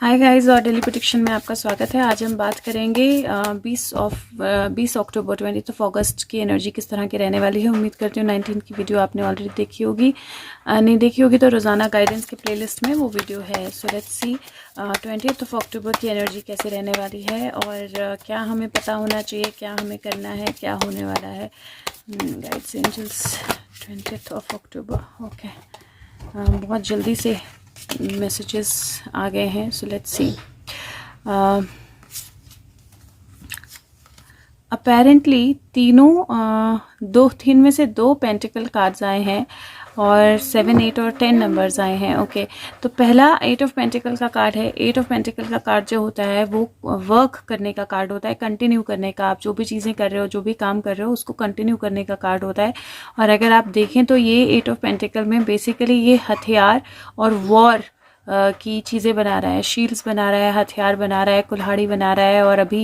Hi guys और daily prediction में आपका स्वागत है। आज हम बात करेंगे 20 अक्टूबर 20 अगस्त की एनर्जी किस तरह की रहने वाली है। उम्मीद करती हूँ 19 की वीडियो आपने ऑलरेडी देखी होगी, नहीं देखी होगी तो रोज़ाना गाइडेंस के प्लेलिस्ट में वो वीडियो है। सो लेट्स सी 20 अक्टूबर की एनर्जी कैसे रहने वाली है और क्या हमें पता होना चाहिए, क्या हमें करना है, क्या होने वाला है। गाइड्स एंजल्स 20 अक्टूबर, ओके, बहुत जल्दी से मैसेजेस आ गए हैं। So let's see. अपेरेंटली तीन में से दो पेंटिकल कार्ड्स आए हैं और 7, 8 और 10 नंबर्स आए हैं। ओके, तो पहला 8 ऑफ पेंटिकल का कार्ड है। 8 ऑफ पेंटिकल का कार्ड जो होता है वो वर्क करने का कार्ड होता है, कंटिन्यू करने का। आप जो भी चीज़ें कर रहे हो, जो भी काम कर रहे हो, उसको कंटिन्यू करने का कार्ड होता है। और अगर आप देखें तो ये 8 ऑफ पेंटिकल में बेसिकली ये हथियार और वॉर की चीज़ें बना रहा है, शील्ड्स बना रहा है, हथियार बना रहा है, कुल्हाड़ी बना रहा है। और अभी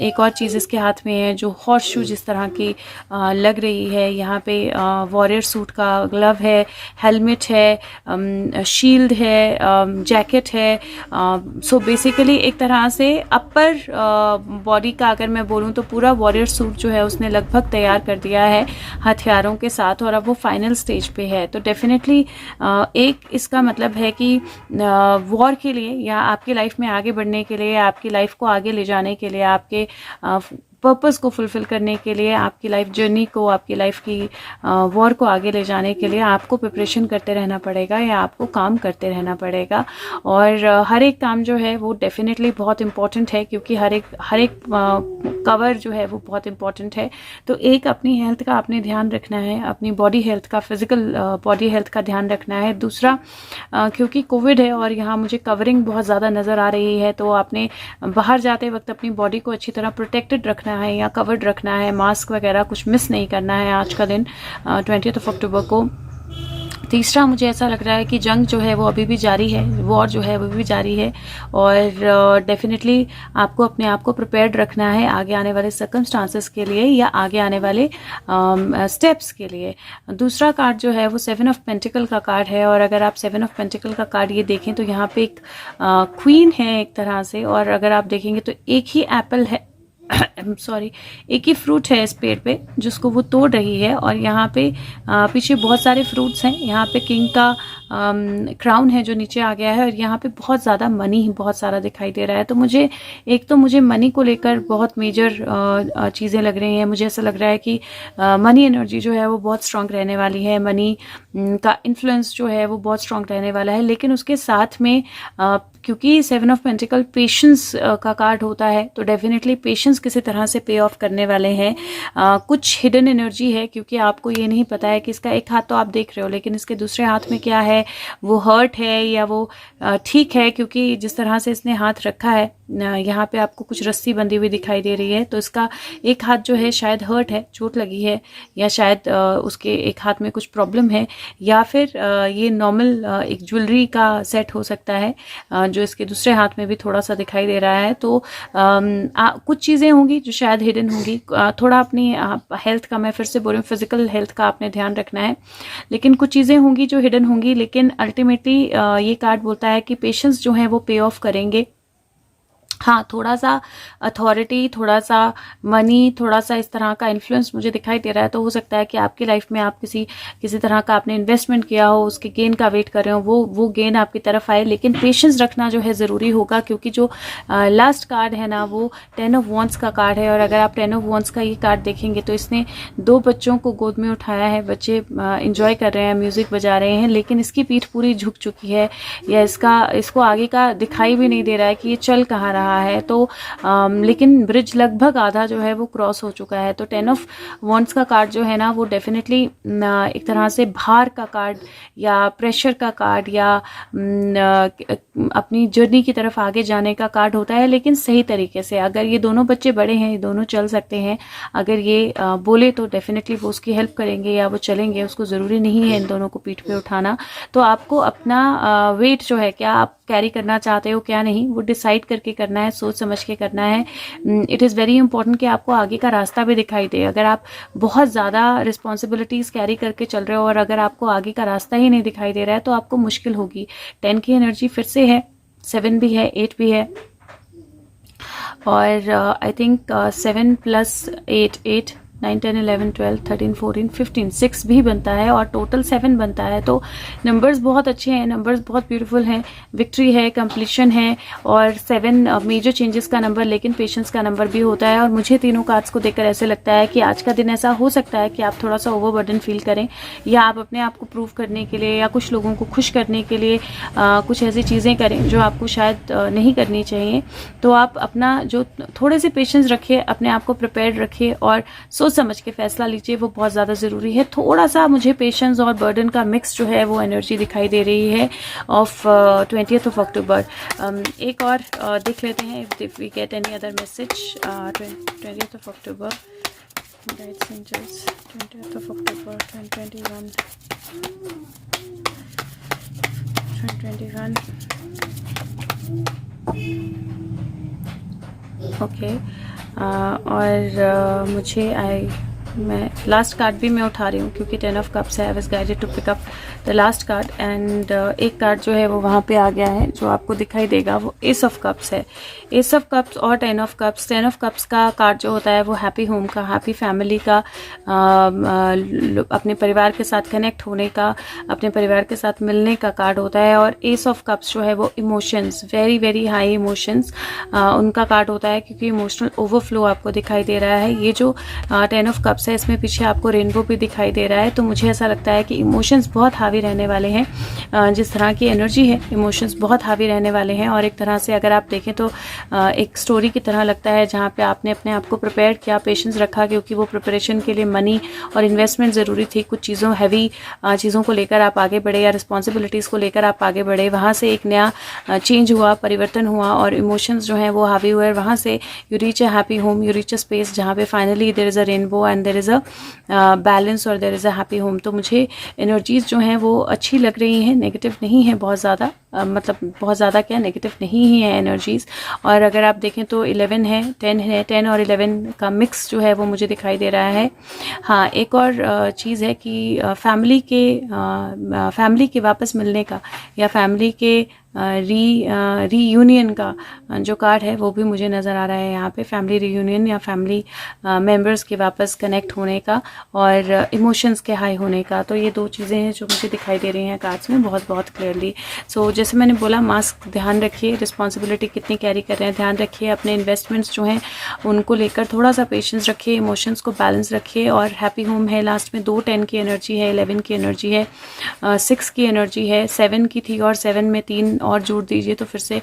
एक और चीज़ इसके हाथ में है जो हॉर्स शू जिस तरह की लग रही है। यहाँ पे वॉरियर सूट का ग्लव है, हेलमेट है, शील्ड है, जैकेट है। सो बेसिकली एक तरह से अपर बॉडी का अगर मैं बोलूँ तो पूरा वॉरियर सूट जो है उसने लगभग तैयार कर दिया है हथियारों के साथ, और अब वो फाइनल स्टेज पे है। तो डेफिनेटली एक इसका मतलब है कि वॉर के लिए या आपकी लाइफ में आगे बढ़ने के लिए, आपकी लाइफ को आगे ले जाने के लिए, आपके पर्पस को फुलफिल करने के लिए, आपकी लाइफ जर्नी को, आपकी लाइफ की वॉर को आगे ले जाने के लिए आपको प्रिपरेशन करते रहना पड़ेगा या आपको काम करते रहना पड़ेगा। और हर एक काम जो है वो डेफिनेटली बहुत इम्पॉर्टेंट है, क्योंकि हर एक कवर जो है वो बहुत इम्पॉर्टेंट है। तो एक अपनी हेल्थ का आपने ध्यान रखना है, अपनी बॉडी हेल्थ का, फिजिकल बॉडी हेल्थ का ध्यान रखना है। दूसरा, क्योंकि कोविड है और यहाँ मुझे कवरिंग बहुत ज़्यादा नज़र आ रही है, तो आपने बाहर जाते वक्त अपनी बॉडी को अच्छी तरह प्रोटेक्टेड रखना है या कवर्ड रखना है। मास्क वगैरह कुछ मिस नहीं करना है आज का दिन 20 अक्टूबर को। तीसरा, मुझे ऐसा लग रहा है कि जंग जो है वो अभी भी जारी है, वॉर जो है वो भी जारी है, और डेफिनेटली आपको अपने आप को प्रिपेयर्ड रखना है आगे आने वाले सर्कमस्टांसेस के लिए या आगे आने वाले स्टेप्स के लिए। दूसरा कार्ड जो है वो 7 ऑफ पेंटिकल का कार्ड है, और अगर आप 7 ऑफ पेंटिकल का कार्ड ये देखें तो यहाँ पे एक क्वीन है एक तरह से, और अगर आप देखेंगे तो एक ही एप्पल है सॉरी, एक ही फ्रूट है इस पेड़ पे जिसको वो तोड़ रही है। और यहाँ पे पीछे बहुत सारे फ्रूट्स हैं। यहाँ पे किंग का क्राउन है जो नीचे आ गया है, और यहाँ पे बहुत ज़्यादा मनी बहुत सारा दिखाई दे रहा है। तो मुझे मनी को लेकर बहुत मेजर चीज़ें लग रही हैं। मुझे ऐसा लग रहा है कि मनी एनर्जी जो है वो बहुत स्ट्रांग रहने वाली है, मनी का इन्फ्लुएंस जो है वो बहुत स्ट्रांग रहने वाला है। लेकिन उसके साथ में क्योंकि 7 ऑफ पेंटिकल पेशेंस का कार्ड होता है, तो डेफिनेटली पेशेंस किसी तरह से पे ऑफ करने वाले हैं। कुछ हिडन एनर्जी है, क्योंकि आपको ये नहीं पता है कि इसका एक हाथ तो आप देख रहे हो लेकिन इसके दूसरे हाथ में क्या है, वो हर्ट है या वो ठीक है, क्योंकि जिस तरह से इसने हाथ रखा है यहाँ पे आपको कुछ रस्सी बंधी हुई दिखाई दे रही है। तो इसका एक हाथ जो है शायद हर्ट है, चोट लगी है, या शायद उसके एक हाथ में कुछ प्रॉब्लम है, या फिर ये नॉर्मल एक ज्वेलरी का सेट हो सकता है जो इसके दूसरे हाथ में भी थोड़ा सा दिखाई दे रहा है। तो कुछ चीज़ें होंगी जो शायद हिडन होंगी। थोड़ा अपनी हेल्थ का, मैं फिर से बोल रही हूँ, फिजिकल हेल्थ का आपने ध्यान रखना है। लेकिन कुछ चीज़ें होंगी जो हिडन होंगी, लेकिन अल्टीमेटली ये कार्ड बोलता है कि पेशेंस जो है वो पे ऑफ करेंगे। हाँ, थोड़ा सा अथॉरिटी, थोड़ा सा मनी, थोड़ा सा इस तरह का इन्फ्लुएंस मुझे दिखाई दे रहा है। तो हो सकता है कि आपकी लाइफ में आप किसी तरह का आपने इन्वेस्टमेंट किया हो, उसके गेन का वेट कर रहे हो, वो गेन आपकी तरफ आए। लेकिन पेशेंस रखना जो है ज़रूरी होगा, क्योंकि जो लास्ट कार्ड है ना वो 10 ऑफ वॉन्ड्स का कार्ड है। और अगर आप 10 ऑफ वॉन्ड्स का ये कार्ड देखेंगे तो इसने 2 बच्चों को गोद में उठाया है, बच्चे इंजॉय कर रहे हैं, म्यूज़िक बजा रहे हैं, लेकिन इसकी पीठ पूरी झुक चुकी है, या इसको आगे का दिखाई भी नहीं दे रहा है कि ये चल कहाँ रहा है। तो लेकिन ब्रिज लगभग आधा जो है वो क्रॉस हो चुका है। तो 10 ऑफ वॉन्ड्स का कार्ड जो है ना वो डेफिनेटली एक तरह से भार का कार्ड या प्रेशर का कार्ड या अपनी जर्नी की तरफ आगे जाने का कार्ड होता है, लेकिन सही तरीके से। अगर ये दोनों बच्चे बड़े हैं, ये दोनों चल सकते हैं, अगर ये बोले तो डेफिनेटली वो उसकी हेल्प करेंगे या वो चलेंगे। उसको ज़रूरी नहीं है इन दोनों को पीठ पे उठाना। तो आपको अपना वेट जो है, क्या आप कैरी करना चाहते हो क्या नहीं, वो डिसाइड करके करना है, सोच समझ के करना है। इट इज़ वेरी इंपॉर्टेंट कि आपको आगे का रास्ता भी दिखाई दे। अगर आप बहुत ज़्यादा रिस्पॉन्सिबिलिटीज़ कैरी करके चल रहे हो और अगर आपको आगे का रास्ता ही नहीं दिखाई दे रहा है तो आपको मुश्किल होगी। 10 की एनर्जी फिर से है, 7 भी है, 8 भी है, और आई थिंक 7 + 8 9 10 11 12 13 14 15 6 भी बनता है और टोटल 7 बनता है। तो नंबर्स बहुत अच्छे हैं, नंबर्स बहुत ब्यूटीफुल हैं, विक्ट्री है, कंप्लीशन है, और 7 मेजर चेंजेस का नंबर लेकिन पेशेंस का नंबर भी होता है। और मुझे तीनों कार्ड्स को देखकर ऐसे लगता है कि आज का दिन ऐसा हो सकता है कि आप थोड़ा सा ओवरबर्डन फील करें, या आप अपने आप को प्रूव करने के लिए या कुछ लोगों को खुश करने के लिए कुछ ऐसी चीज़ें करें जो आपको शायद नहीं करनी चाहिए। तो आप अपना जो थोड़े से पेशेंस रखिए, अपने आप को प्रिपेयर्ड रखिए और सोच समझ के फैसला लीजिए, वो बहुत ज़्यादा ज़रूरी है। थोड़ा सा मुझे पेशेंस और बर्डन का मिक्स जो है वो एनर्जी दिखाई दे रही है ऑफ 20th of October। एक और देख लेते हैं if we get any other message. 20th of October, guides angels, 20th of October 2021, 2021। Okay, और मुझे मैं लास्ट कार्ड भी मैं उठा रही हूँ क्योंकि 10 of Cups है। I was guided to pick up the last card, and एक कार्ड जो है वो वहाँ पे आ गया है जो आपको दिखाई देगा, वो Ace of Cups है। Ace of Cups और 10 of Cups। 10 of Cups का कार्ड जो होता है वो हैप्पी होम का, हैप्पी फैमिली का, अपने परिवार के साथ कनेक्ट होने का, अपने परिवार के साथ मिलने का कार्ड होता है। और Ace of Cups जो है वो emotions, very very high emotions उनका कार्ड होता है, क्योंकि इमोशनल ओवरफ्लो आपको दिखाई दे रहा है। ये जो 10 of Cups है इसमें पीछे आपको रेनबो भी दिखाई दे रहा है। तो मुझे ऐसा लगता है कि इमोशंस बहुत हावी रहने वाले हैं, जिस तरह की एनर्जी है इमोशंस बहुत हावी रहने वाले हैं। और एक तरह से अगर आप देखें तो एक स्टोरी की तरह लगता है जहाँ पे आपने अपने आप को प्रिपेयर किया, पेशेंस रखा, क्योंकि वो प्रिपरेशन के लिए मनी और इन्वेस्टमेंट ज़रूरी थी। कुछ चीज़ों हैवी चीज़ों को लेकर आप आगे बढ़े या रिस्पॉन्सिबिलिटीज़ को लेकर आप आगे बढ़े, वहाँ से एक नया चेंज हुआ, परिवर्तन हुआ और इमोशंस जो हैं वो हावी हुए। वहाँ से you reach a happy home, you reach a space जहाँ पे finally there is a rainbow and there is a balance और there is a happy home. तो मुझे एनर्जीज जो हैं वो अच्छी लग रही हैं, नेगेटिव नहीं है बहुत ज़्यादा, मतलब बहुत ज़्यादा क्या, नेगेटिव नहीं ही है एनर्जीज। और अगर आप देखें तो 11 है, 10 है, 10 और 11 का मिक्स जो है वो मुझे दिखाई दे रहा है। हाँ, एक और चीज़ है कि फैमिली के वापस मिलने का या फैमिली के रीयूनियन का जो कार्ड है वो भी मुझे नज़र आ रहा है यहाँ पे। फैमिली रीयूनियन या फैमिली मेंबर्स के वापस कनेक्ट होने का और इमोशंस के हाई होने का। तो ये दो चीज़ें हैं जो मुझे दिखाई दे रही हैं कार्ड्स में बहुत बहुत क्लियरली। सो जैसे मैंने बोला, मास्क ध्यान रखिए, रिस्पॉन्सिबिलिटी कितनी कैरी कर रहे हैं ध्यान रखिए, अपने इन्वेस्टमेंट्स जो हैं उनको लेकर थोड़ा सा पेशेंस रखिए, इमोशंस को बैलेंस रखिए। और हैप्पी होम है, लास्ट में 2 10 की एनर्जी है, 11 की एनर्जी है, 6 की एनर्जी है, 7 की थी और 7 में 3 और जोड़ दीजिए तो फिर से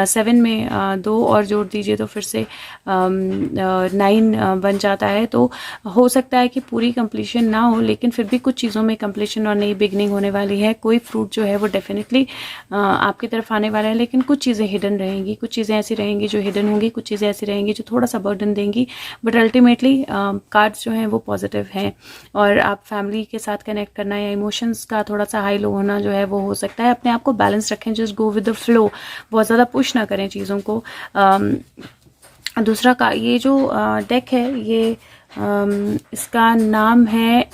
7 में 2 और जोड़ दीजिए तो फिर से 9 बन जाता है। तो हो सकता है कि पूरी कंप्लीशन ना हो, लेकिन फिर भी कुछ चीज़ों में कंप्लीशन और नई बिगनिंग होने वाली है। कोई फ्रूट जो है वो डेफिनेटली आपकी तरफ आने वाला है, लेकिन कुछ चीज़ें हिडन रहेंगी, कुछ चीज़ें ऐसी रहेंगी जो हिडन होंगी, कुछ चीज़ें ऐसी रहेंगी जो थोड़ा सा बर्डन देंगी। बट अल्टीमेटली कार्ड्स जो हैं वो पॉजिटिव हैं और आप फैमिली के साथ कनेक्ट करना या इमोशंस का थोड़ा सा हाई लो होना जो है वो हो सकता है। अपने आप को बैलेंस रखें, just go with the flow, बहुत ज़्यादा पुश ना करें चीज़ों को। दूसरा का ये जो डेक है ये इसका नाम है,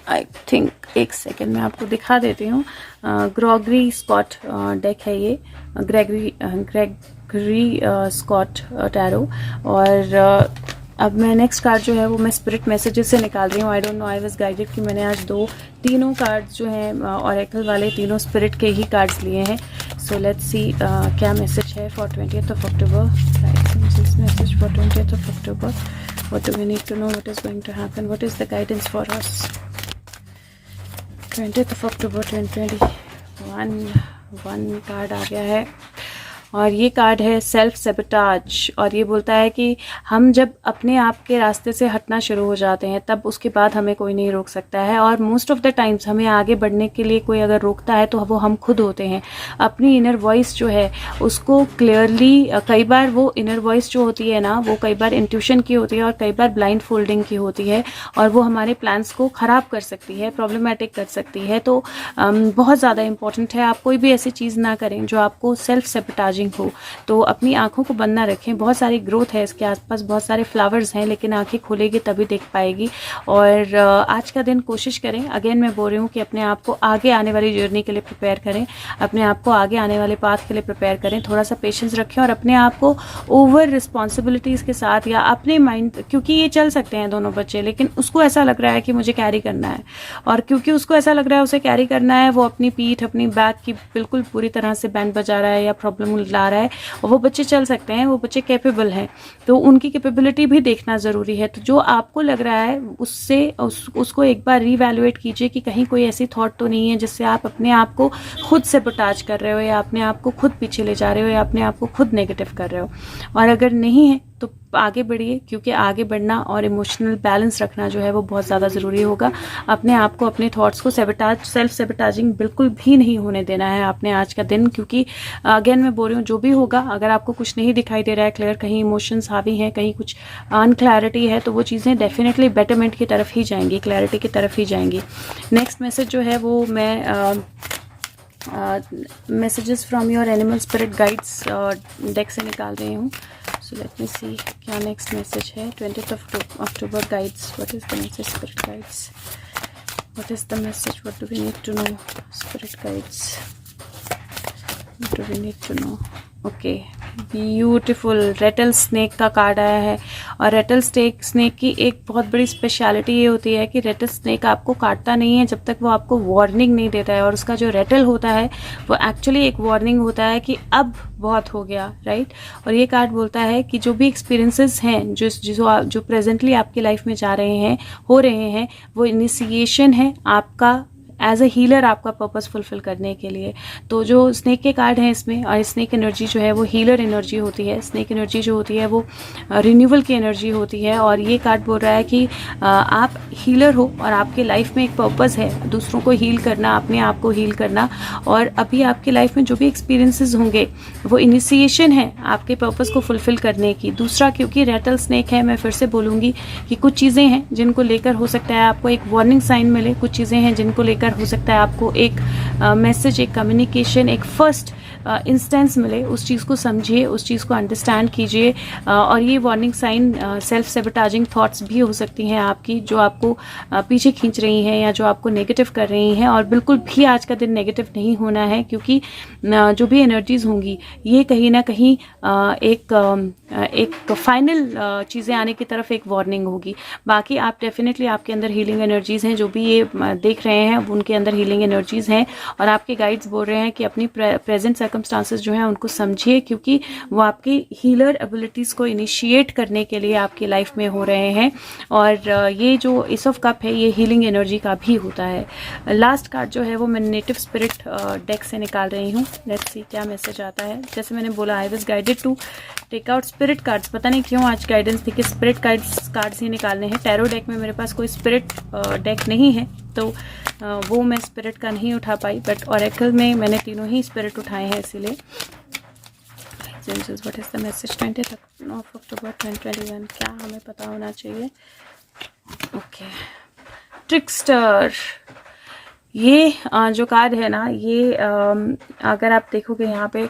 आई थिंक, एक सेकेंड में आपको दिखा देती हूँ। ग्रेगरी स्कॉट डेक है ये, ग्रेगरी स्कॉट टैरो। और अब मैं नेक्स्ट कार्ड जो है वो मैं स्पिरिट मैसेजेस से निकाल रही हूँ। I don't know, I was guided कि मैंने आज तीनों कार्ड्स जो हैं ऑरेकल वाले तीनों स्पिरिट के ही कार्ड्स लिए हैं। सो लेट्स सी क्या मैसेज है for 20th of October। Message for 20th of October, what do we need to know, what is going to happen, what is the guidance for us 20th of October 2021। 1 card आ गया है और ये card है self sabotage. और ये बोलता है कि हम जब अपने आप के रास्ते से हटना शुरू हो जाते हैं तब उसके बाद हमें कोई नहीं रोक सकता है। और मोस्ट ऑफ द टाइम्स हमें आगे बढ़ने के लिए कोई अगर रोकता है तो वो हम खुद होते हैं। अपनी इनर वॉइस जो है उसको क्लियरली, कई बार वो इनर वॉइस जो होती है ना वो कई बार इंट्यूशन की होती है और कई बार ब्लाइंड फोल्डिंग की होती है और वो हमारे प्लान्स को ख़राब कर सकती है, प्रॉब्लमेटिक कर सकती है। तो बहुत ज़्यादा इंपॉर्टेंट है आप कोई भी ऐसी चीज़ ना करें जो आपको सेल्फ सेबोटाज सेबटाजिंग हो। तो अपनी आंखों को बंद ना रखें, बहुत सारी ग्रोथ है इसके आसपास, बहुत सारे फ्लावर्स हैं, लेकिन आंखें खोलेगी तभी देख पाएगी। और आज का दिन कोशिश करें, अगेन मैं बोल रही हूँ कि अपने आप को आगे आने वाली जर्नी के लिए प्रिपेयर करें, अपने आप को आगे आने वाले पाथ के लिए प्रिपेयर करें। थोड़ा सा पेशेंस रखें और अपने आप को ओवर रिस्पॉन्सिबिलिटीज़ के साथ या अपने माइंड, क्योंकि ये चल सकते हैं दोनों बच्चे, लेकिन उसको ऐसा लग रहा है कि मुझे कैरी करना है, और क्योंकि उसको ऐसा लग रहा है उसे कैरी करना है, वो अपनी पीठ अपनी बैक की बिल्कुल पूरी तरह से बैंड बजा रहा है या प्रॉब्लम ला रहा है। और वो बच्चे चल सकते हैं, वो बच्चे कैपेबल हैं, तो उनकी कैपेबिलिटी भी देखना ज़रूरी है। तो जो आपको लग रहा है उससे उसको एक बार रीवैल्यूएट कीजिए कि कहीं कोई ऐसी थॉट तो नहीं है जिससे आप अपने आप को खुद सैबोटेज कर रहे हो, या अपने आप को खुद पीछे ले जा रहे हो, या अपने आप को खुद नेगेटिव कर रहे हो। और अगर नहीं है तो आगे बढ़िए, क्योंकि आगे बढ़ना और इमोशनल बैलेंस रखना जो है वो बहुत ज़्यादा ज़रूरी होगा। अपने आप को, अपने थॉट्स को सेल्फ सैबोटेजिंग बिल्कुल भी नहीं होने देना है आपने आज का दिन, क्योंकि अगेन मैं बोल रही हूँ, जो भी होगा, अगर आपको कुछ नहीं दिखाई दे रहा है क्लियर, कहीं इमोशंस हावी हैं, कहीं कुछ अनक्लैरिटी है, तो वो चीज़ें डेफिनेटली बेटरमेंट की तरफ ही जाएंगी, क्लैरिटी की तरफ ही जाएंगी। नेक्स्ट मैसेज जो है वो मैं messages from your animal spirit guides deck से निकाल रही हूँ। सो लेट मी सी क्या नेक्स्ट मैसेज है। 20th October guides, what is the message spirit guides, what is the message, what do we need to know spirit guides, what do we need to know. Okay, beautiful rattlesnake का card आया है। और Ratle snake की एक बहुत बड़ी speciality ये होती है कि रेटल स्नेक आपको काटता नहीं है जब तक वो आपको वार्निंग नहीं देता है। और उसका जो रेटल होता है वो एक्चुअली एक वार्निंग होता है कि अब बहुत हो गया, राइट। और ये कार्ड बोलता है कि जो भी एक्सपीरियंसेस हैं जो प्रेजेंटली आपकी लाइफ में जा रहे हैं, हो रहे हैं, वो इनिशिएशन है आपका एज अ हीलर, आपका पर्पस फुलफिल करने के लिए। तो जो स्नेक के कार्ड हैं इसमें, और स्नेक एनर्जी जो है वो हीलर एनर्जी होती है। स्नेक एनर्जी जो होती है वो रिन्यूअल की एनर्जी होती है। और ये कार्ड बोल रहा है कि आप हीलर हो और आपके लाइफ में एक पर्पस है, दूसरों को हील करना, अपने आप को हील करना। और अभी आपकी लाइफ में जो भी एक्सपीरियंसेस होंगे वो इनिशिएशन है आपके पर्पस को फुलफिल करने की। दूसरा, क्योंकि रेटल स्नेक है, मैं फिर से बोलूँगी कि कुछ चीज़ें हैं जिनको लेकर हो सकता है आपको एक वार्निंग साइन मिले, कुछ चीज़ें हैं जिनको लेकर हो सकता है आपको एक मैसेज, एक कम्युनिकेशन, एक फर्स्ट इंस्टेंस मिले। उस चीज़ को समझिए, उस चीज़ को अंडरस्टैंड कीजिए। और ये वार्निंग साइन सेल्फ सैबोटेजिंग थॉट्स भी हो सकती हैं आपकी, जो आपको पीछे खींच रही हैं या जो आपको नेगेटिव कर रही हैं। और बिल्कुल भी आज का दिन नेगेटिव नहीं होना है, क्योंकि जो भी एनर्जीज होंगी ये कहीं ना कहीं एक फाइनल चीज़ें आने की तरफ एक वार्निंग होगी। बाकी आप डेफिनेटली, आपके अंदर हीलिंग एनर्जीज हैं, जो भी ये देख रहे हैं उनके अंदर हीलिंग एनर्जीज हैं। और आपके गाइड्स बोल रहे हैं कि अपनी प्रेजेंट सर्कमस्टांसेस जो हैं उनको समझिए, क्योंकि वो आपकी हीलर एबिलिटीज़ को इनिशिएट करने के लिए आपकी लाइफ में हो रहे हैं। और ये जो एस ऑफ कप है ये हीलिंग एनर्जी का भी होता है। लास्ट कार्ड जो है वो मैं नेटिव स्पिरिट डेक से निकाल रही हूँ। लेट्स सी क्या मैसेज आता है। जैसे मैंने बोला, I was guided to take out spirit cards. पता नहीं क्यों आज गाइडेंस थी कि स्पिरिट कार्ड्स ही निकालने हैं। टैरो डेक में मेरे पास कोई स्पिरिट डेक नहीं है, तो वो मैं स्पिरिट का नहीं उठा पाई, बट ऑरेकल में मैंने तीनों ही स्पिरिट उठाए हैं, इसीलिए। What is the message 20th October 2021, क्या हमें पता होना चाहिए। ओके, ट्रिकस्टर, ये जो कार्ड है ना, ये अगर आप देखोगे यहाँ पे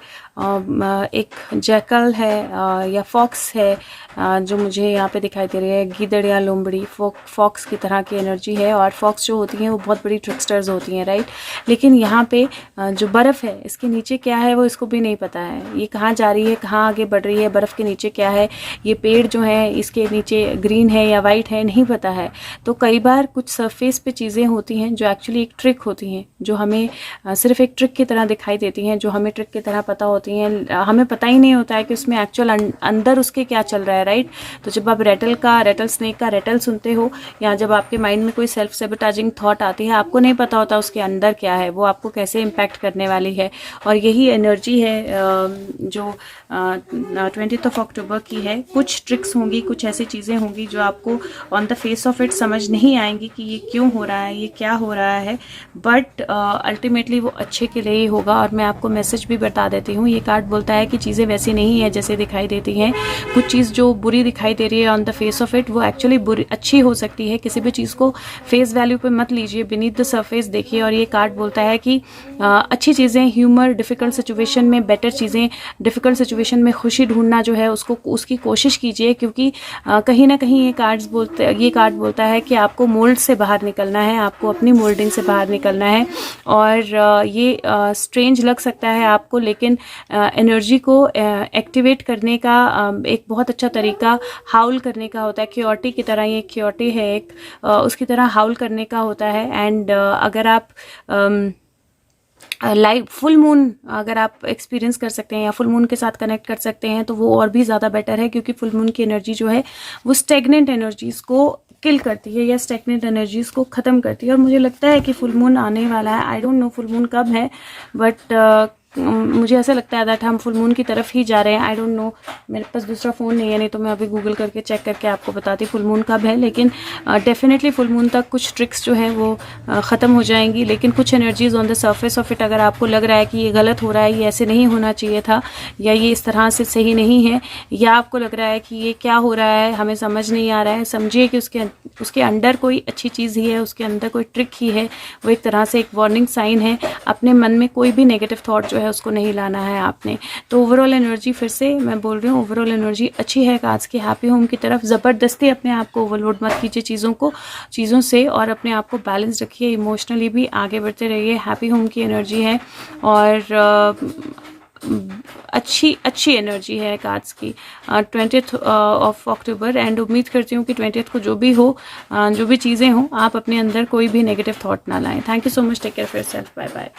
एक जैकल है या फॉक्स है जो मुझे यहाँ पे दिखाई दे रही है, गीदड़ या लोमड़ी, फॉक्स की तरह की एनर्जी है। और फॉक्स जो होती हैं वो बहुत बड़ी ट्रिकस्टर्स होती हैं, राइट। लेकिन यहाँ पे जो बर्फ़ है इसके नीचे क्या है वो इसको भी नहीं पता है। ये कहाँ जा रही है, कहाँ आगे बढ़ रही है, बर्फ़ के नीचे क्या है, ये पेड़ जो है इसके नीचे ग्रीन है या वाइट है, नहीं पता है। तो कई बार कुछ सरफेस पे चीज़ें होती हैं जो एक्चुअली एक ट्रिक होती हैं, जो हमें सिर्फ एक ट्रिक की तरह दिखाई देती हैं, जो हमें ट्रिक की तरह पता होती हैं। हमें पता ही नहीं होता है कि उसमें एक्चुअल अंदर उसके क्या चल रहा है, राइट। तो जब आप रेटल स्नेक का रेटल सुनते हो, या जब आपके माइंड में कोई सेल्फ सैबोटेजिंग थॉट आती है, आपको नहीं पता होता उसके अंदर क्या है, वो आपको कैसे इम्पैक्ट करने वाली है। और यही एनर्जी है जो 20th October की है। कुछ ट्रिक्स होंगी, कुछ ऐसी चीज़ें होंगी जो आपको on the face of it समझ नहीं आएंगी कि ये क्यों हो रहा है, ये क्या हो रहा है, बट अल्टीमेटली वो अच्छे के लिए ही होगा। और मैं आपको मैसेज भी बता देती हूँ, ये कार्ड बोलता है कि चीज़ें वैसी नहीं है जैसे दिखाई देती हैं। कुछ चीज़ जो बुरी दिखाई दे रही है on the face of it, वो एक्चुअली बुरी अच्छी हो सकती है। किसी भी चीज़ को फेस वैल्यू पे मत लीजिए, बीनीथ द सरफेस देखिए। और ये कार्ड बोलता है कि अच्छी चीज़ें, ह्यूमर, डिफ़िकल्ट सिचुएशन में बेटर चीज़ें, डिफ़िकल्ट सिचुएशन में खुशी ढूंढना जो है उसको, उसकी कोशिश कीजिए। क्योंकि कहीं ना कहीं ये कार्ड बोलता है कि आपको मोल्ड से बाहर निकलना है, आपको अपनी मोल्डिंग से बाहर निकलना है। और ये स्ट्रेंज लग सकता है आपको, लेकिन एनर्जी को एक्टिवेट करने का एक बहुत अच्छा तरीका हाउल करने का होता है। क्योरिटी की तरह, ये क्योरिटी है एक, उसकी तरह हाउल करने का होता है। एंड अगर आप लाइव फुल मून अगर आप एक्सपीरियंस कर सकते हैं या फुल मून के साथ कनेक्ट कर सकते हैं तो वो और भी ज़्यादा बेटर है। क्योंकि फुल मून की एनर्जी जो है वो स्टेगनेंट एनर्जीज़ को किल करती है या स्टेगनेंट एनर्जीज़ को ख़त्म करती है। और मुझे लगता है कि फुल मून आने वाला है। I don't know full moon कब है, बट मुझे ऐसा लगता है दैट हम फुल मून की तरफ ही जा रहे हैं। आई डोंट नो, मेरे पास दूसरा फ़ोन नहीं है, नहीं तो मैं अभी गूगल करके चेक करके आपको बताती फुल मून कब है। लेकिन डेफिनेटली फुल मून तक कुछ ट्रिक्स जो हैं वो ख़त्म हो जाएंगी। लेकिन कुछ energies on the surface of it, अगर आपको लग रहा है कि ये गलत हो रहा है, ये ऐसे नहीं होना चाहिए था, या ये इस तरह से सही नहीं है, या आपको लग रहा है कि ये क्या हो रहा है, हमें समझ नहीं आ रहा है, समझिए कि उसके अंडर कोई अच्छी चीज़ ही है, उसके अंदर कोई ट्रिक ही है। वो एक तरह से एक वार्निंग साइन है। अपने मन में कोई भी नेगेटिव थॉट जो है उसको नहीं लाना है आपने। तो ओवरऑल एनर्जी, फिर से मैं बोल रही हूँ, ओवरऑल एनर्जी अच्छी है आज की हैप्पी होम की तरफ। ज़बरदस्ती अपने आप को ओवरलोड मत कीजिए चीज़ों से, और अपने आप को बैलेंस रखिए, इमोशनली भी आगे बढ़ते रहिए। हैप्पी होम की एनर्जी है और अच्छी एनर्जी है कार्ड्स की 20th ऑफ अक्टूबर। एंड उम्मीद करती हूँ कि 20th को जो भी हो, जो भी चीज़ें हों, आप अपने अंदर कोई भी नेगेटिव थॉट ना लाएं। Thank you so much, take care of yourself, bye bye.